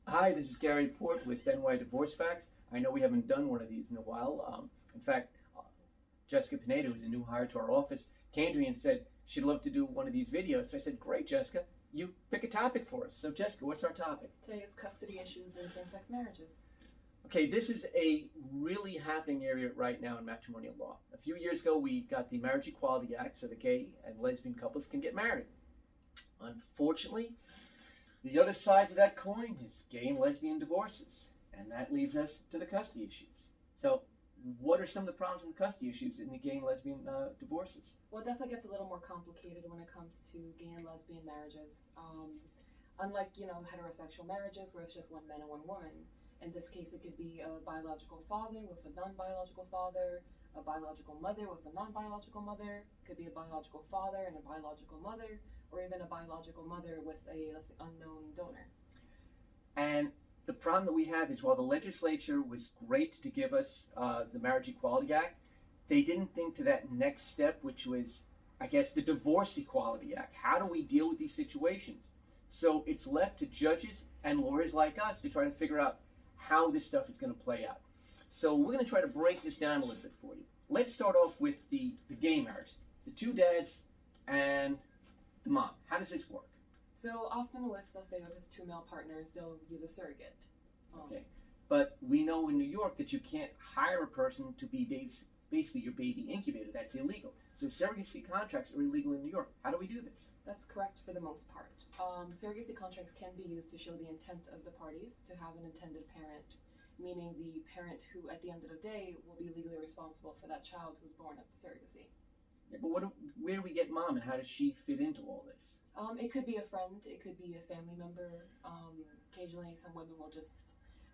Hi, this is Gary Port with NY Divorce Facts. I know we haven't done one of these in a while. In fact, Jessica Pineda, who's a new hire to our office, came to me and said she'd love to do one of these videos. So I said, great, Jessica, you pick a topic for us. So Jessica, what's our topic? Today is custody issues in same-sex marriages. Okay, this is a really happening area right now in matrimonial law. A few years ago, we got the Marriage Equality Act, so the gay and lesbian couples can get married. Unfortunately, the other side to that coin is gay and lesbian divorces, and that leads us to the custody issues. So, what are some of the problems in the custody issues in the gay and lesbian divorces? Well, it definitely gets a little more complicated when it comes to gay and lesbian marriages. Unlike, heterosexual marriages where it's just one man and one woman, in this case it could be a biological father with a non-biological father, a biological mother with a non-biological mother, could be a biological father and a biological mother, or even a biological mother with a, let's say, unknown donor. And the problem that we have is while the legislature was great to give us the Marriage Equality Act, they didn't think to that next step, which was, I guess, the Divorce Equality Act. How do we deal with these situations? So it's left to judges and lawyers like us to try to figure out how this stuff is going to play out. So we're going to try to break this down a little bit for you. Let's start off with the gay marriage. The two dads and the mom. How does this work? So often with, let's say, with his two male partners, they'll use a surrogate. Okay. But we know in New York that you can't hire a person to be basically your baby incubator. That's illegal. So surrogacy contracts are illegal in New York. How do we do this? That's correct for the most part. Surrogacy contracts can be used to show the intent of the parties to have an intended parent, meaning the parent who, at the end of the day, will be legally responsible for that child who's born of the surrogacy. Yeah, but where do we get mom, and how does she fit into all this? It could be a friend, it could be a family member. Occasionally, some women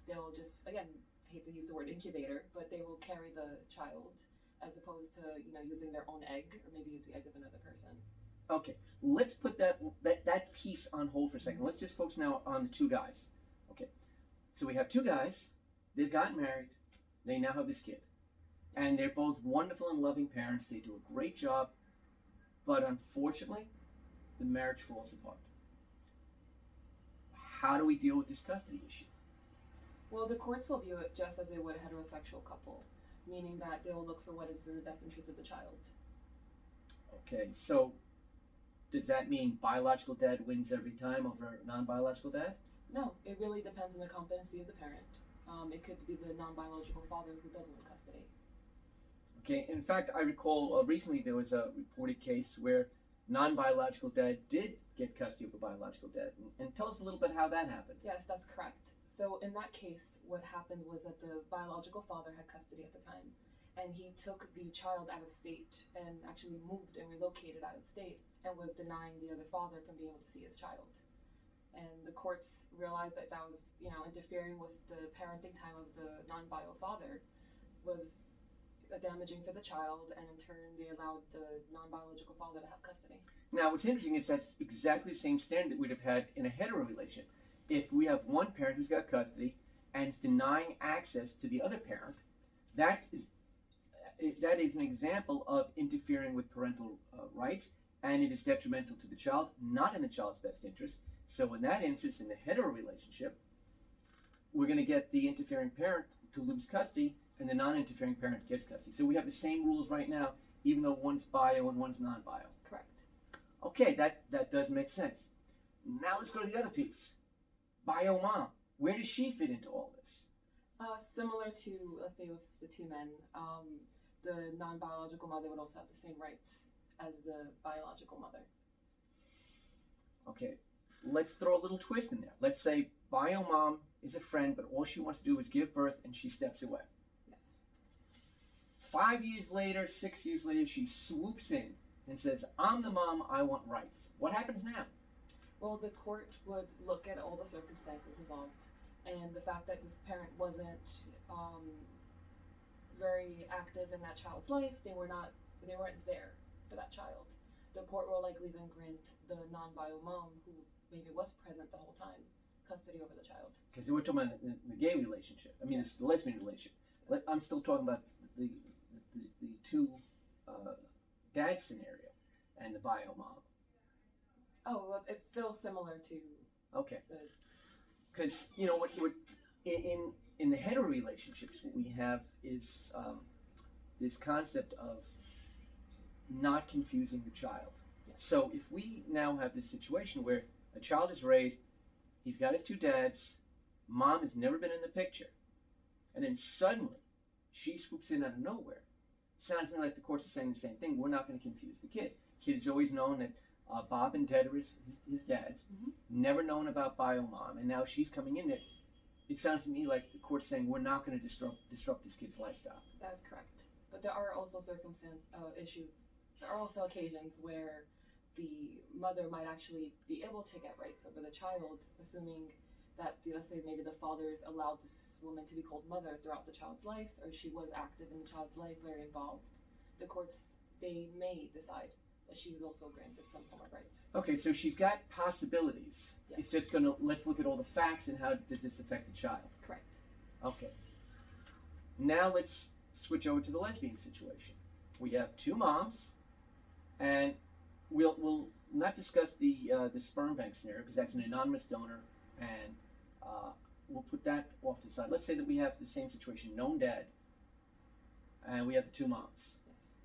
they'll just, again, I hate to use the word incubator, but they will carry the child as opposed to, using their own egg or maybe use the egg of another person. Okay, let's put that piece on hold for a second. Let's just focus now on the two guys. Okay, so we have two guys, they've gotten married, they now have this kid. And they're both wonderful and loving parents. They do a great job. But unfortunately, the marriage falls apart. How do we deal with this custody issue? Well, the courts will view it just as they would a heterosexual couple, meaning that they will look for what is in the best interest of the child. Okay, so does that mean biological dad wins every time over non-biological dad? No, it really depends on the competency of the parent. It could be the non-biological father who does win custody. Okay, in fact, I recall recently there was a reported case where non-biological dad did get custody of a biological dad. And tell us a little bit how that happened. Yes, that's correct. So in that case, what happened was that the biological father had custody at the time, and he took the child out of state and actually moved and relocated out of state and was denying the other father from being able to see his child. And the courts realized that that was, interfering with the parenting time of the non-bio father was damaging for the child, and in turn they allowed the non-biological father to have custody. Now what's interesting is that's exactly the same standard that we'd have had in a hetero relation. If we have one parent who's got custody and is denying access to the other parent, that is an example of interfering with parental rights, and it is detrimental to the child, not in the child's best interest. So in that instance, in the hetero relationship, we're going to get the interfering parent to lose custody, and the non-interfering parent gets custody. So we have the same rules right now, even though one's bio and one's non-bio. Correct. Okay, that does make sense. Now let's go to the other piece. Bio mom. Where does she fit into all this? Similar to, let's say, with the two men, the non-biological mother would also have the same rights as the biological mother. Okay, let's throw a little twist in there. Let's say bio mom is a friend, but all she wants to do is give birth and she steps away. 5 years later, 6 years later, she swoops in and says, I'm the mom, I want rights. What happens now? Well, the court would look at all the circumstances involved, and the fact that this parent wasn't very active in that child's life, they weren't there for that child. The court will likely then grant the non-bio mom, who maybe was present the whole time, custody over the child. Because we're talking about the gay relationship. I mean, it's the lesbian relationship. Yes. I'm still talking about the two dad scenario and the bio mom. Oh, well, it's still similar to. Okay. Because what in the hetero relationships, what we have is this concept of not confusing the child. Yes. So if we now have this situation where a child is raised, he's got his two dads, mom has never been in the picture, and then suddenly she swoops in out of nowhere. Sounds to me like the courts are saying the same thing. We're not going to confuse the kid. Kid has always known that Bob and Ted are his dads, never known about bio mom, and now she's coming in there. It sounds to me like the court's saying we're not going to disrupt this kid's lifestyle. That is correct. But there are also issues. There are also occasions where the mother might actually be able to get rights over the child, assuming that let's say maybe the father's allowed this woman to be called mother throughout the child's life, or she was active in the child's life, very involved. The courts, they may decide that she is also granted some form of rights. Okay, so she's got possibilities. Yes. It's just let's look at all the facts and how does this affect the child. Correct. Okay. Now let's switch over to the lesbian situation. We have two moms, and we'll not discuss the sperm bank scenario because that's an anonymous donor, and we'll put that off to the side. Let's say that we have the same situation, known dad, and we have the two moms. Yes.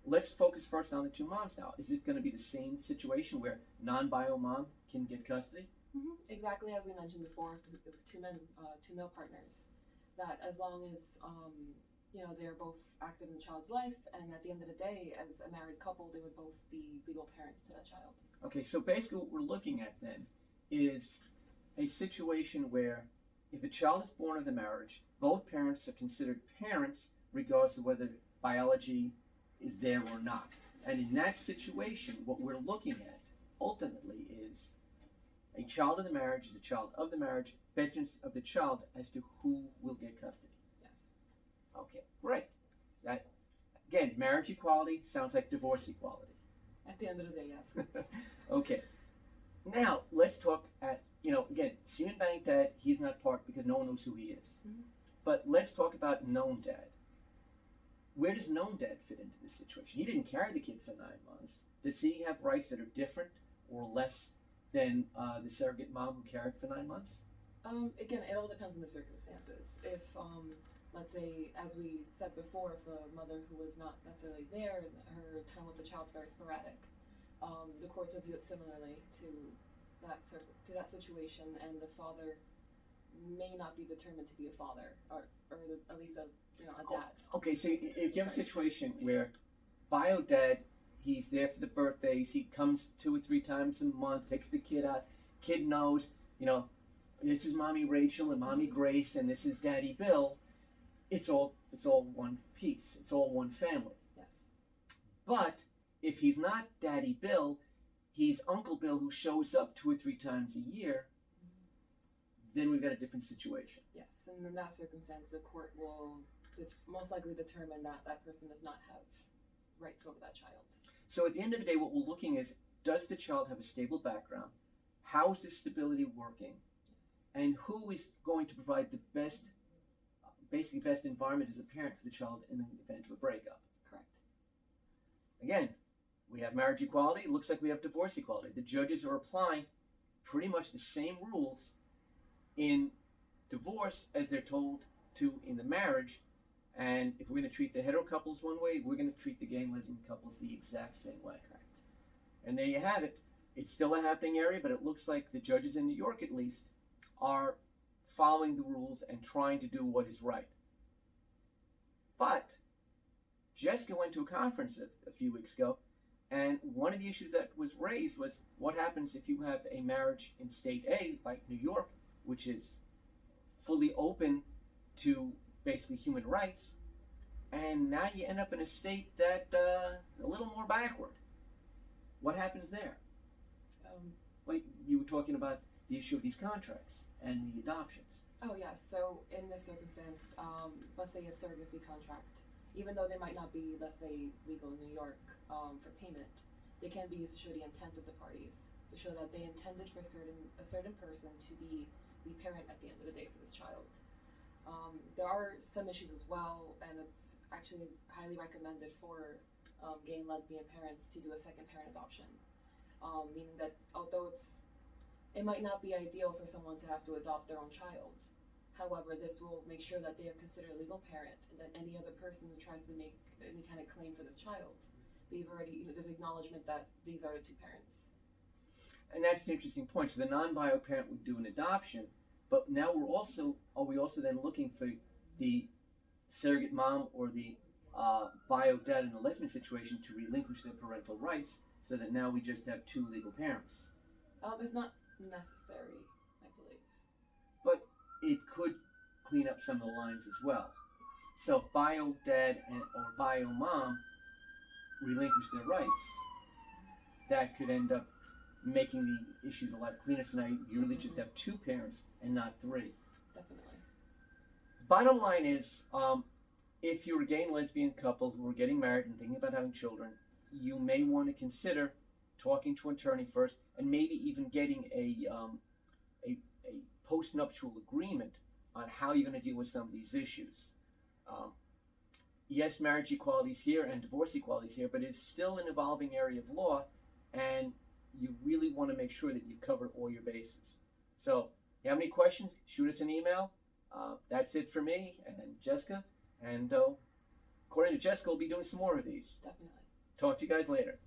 Let's focus first on the two moms now. Is it going to be the same situation where non-bio mom can get custody? Exactly as we mentioned before, with two male partners, that as long as they're both active in the child's life, and at the end of the day, as a married couple, they would both be legal parents to that child. Okay, so basically what we're looking at then is a situation where if a child is born of the marriage, both parents are considered parents regardless of whether biology is there or not. And in that situation, what we're looking at ultimately is a child of the marriage is a child of the marriage, vengeance of the child as to who will get custody. Yes. Okay, great. That, again, marriage equality sounds like divorce equality. At the end of the day, yes. Okay. Now, let's talk again, semen bank dad, he's not part because no one knows who he is. But let's talk about known dad. Where does known dad fit into this situation? He didn't carry the kid for 9 months. Does he have rights that are different or less than the surrogate mom who carried for 9 months? Again, it all depends on the circumstances. If, let's say, as we said before, if a mother who was not necessarily there and her time with the child is very sporadic, the courts will view it similarly to that situation, and the father may not be determined to be a father, or at least a dad. Okay, so if you have a situation where bio dad, he's there for the birthdays, he comes 2 or 3 times a month, takes the kid out, kid knows, this is mommy Rachel and mommy Grace and this is daddy Bill, it's all one piece, it's all one family. Yes. But if he's not daddy Bill, he's Uncle Bill who shows up 2 or 3 times a year, then we've got a different situation. Yes, and in that circumstance, the court will most likely determine that that person does not have rights over that child. So at the end of the day, what we're looking is, does the child have a stable background? How is this stability working? Yes. And who is going to provide the best environment as a parent for the child in the event of a breakup? Correct. Again, we have marriage equality. It looks like we have divorce equality. The judges are applying pretty much the same rules in divorce as they're told to in the marriage. And if we're going to treat the hetero couples one way, we're going to treat the gay and lesbian couples the exact same way. Correct. And there you have it. It's still a happening area, but it looks like the judges in New York, at least, are following the rules and trying to do what is right. But Jessica went to a conference a few weeks ago, and one of the issues that was raised was what happens if you have a marriage in state A, like New York, which is fully open to basically human rights, and now you end up in a state that a little more backward. What happens there? Like you were talking about the issue of these contracts and the adoptions. Oh yes. So in this circumstance, let's say a surrogacy contract, even though they might not be, let's say, legal in New York for payment, they can be used to show the intent of the parties, to show that they intended for a certain person to be the parent at the end of the day for this child. There are some issues as well, and it's actually highly recommended for gay and lesbian parents to do a second parent adoption, meaning that although it's It might not be ideal for someone to have to adopt their own child. However, this will make sure that they are considered a legal parent, and that any other person who tries to make any kind of claim for this child, they've already, there's acknowledgement that these are the two parents. And that's an interesting point. So the non-bio parent would do an adoption, but now are we also then looking for the surrogate mom or the bio dad in the lesbian situation to relinquish their parental rights, so that now we just have two legal parents? It's not necessary, I believe. But it could clean up some of the lines as well. So if bio dad or bio mom relinquish their rights, that could end up making the issues a lot cleaner. So now you really just have two parents and not three. Definitely. Bottom line is, if you're a gay and lesbian couple who are getting married and thinking about having children, you may want to consider talking to an attorney first, and maybe even getting a post-nuptial agreement on how you're going to deal with some of these issues. Yes, marriage equality is here and divorce equality is here, but it's still an evolving area of law, and you really want to make sure that you cover all your bases. So, if you have any questions, shoot us an email. That's it for me and Jessica. And according to Jessica, we'll be doing some more of these. Definitely. Talk to you guys later.